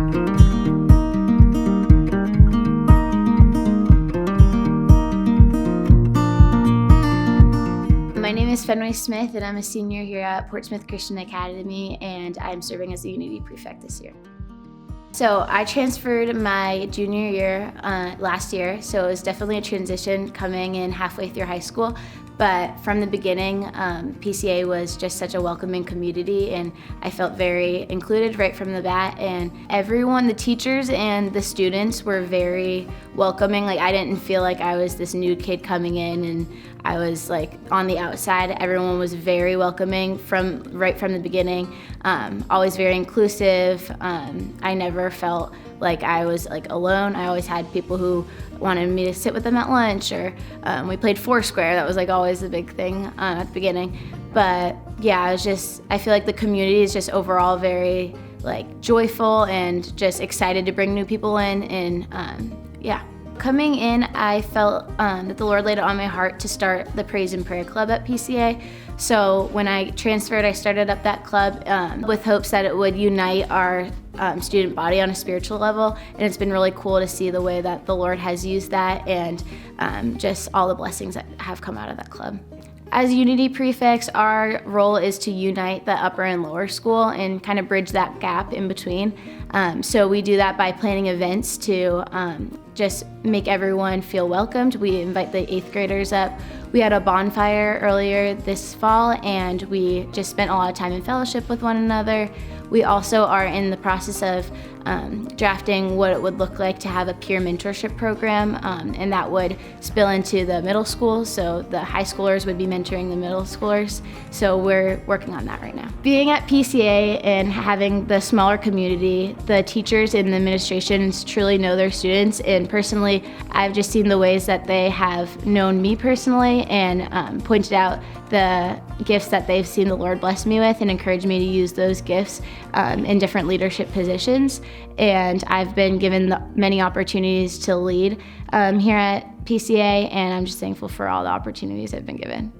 My name is Fenway Smith, and I'm a senior here at Portsmouth Christian Academy, and I'm serving as the Unity Prefect this year. So I transferred my junior year last year, so it was definitely a transition coming in halfway through high school. But from the beginning, PCA was just such a welcoming community, and I felt very included right from the bat. And everyone, the teachers and the students, were very welcoming. Like, I didn't feel like I was this new kid coming in and I was like on the outside. Everyone was very welcoming right from the beginning. Always very inclusive. I never felt like I was like alone. I always had people who wanted me to sit with them at lunch, or we played Foursquare. That was like always the big thing at the beginning. But yeah, I feel like the community is just overall very like joyful and just excited to bring new people in, and yeah. Coming in, I felt that the Lord laid it on my heart to start the Praise and Prayer Club at PCA. So when I transferred, I started up that club with hopes that it would unite our student body on a spiritual level. And it's been really cool to see the way that the Lord has used that, and just all the blessings that have come out of that club. As Unity Prefects, our role is to unite the upper and lower school and kind of bridge that gap in between. So we do that by planning events to just make everyone feel welcomed. We invite the 8th graders up. We had a bonfire earlier this fall, and we just spent a lot of time in fellowship with one another. We also are in the process of drafting what it would look like to have a peer mentorship program, and that would spill into the middle school, so the high schoolers would be mentoring the middle schoolers. So we're working on that right now. Being at PCA and having the smaller community, the teachers and the administrations truly know their students, and personally, I've just seen the ways that they have known me personally and pointed out the gifts that they've seen the Lord bless me with and encouraged me to use those gifts in different leadership positions. And I've been given many opportunities to lead here at PCA, and I'm just thankful for all the opportunities I've been given.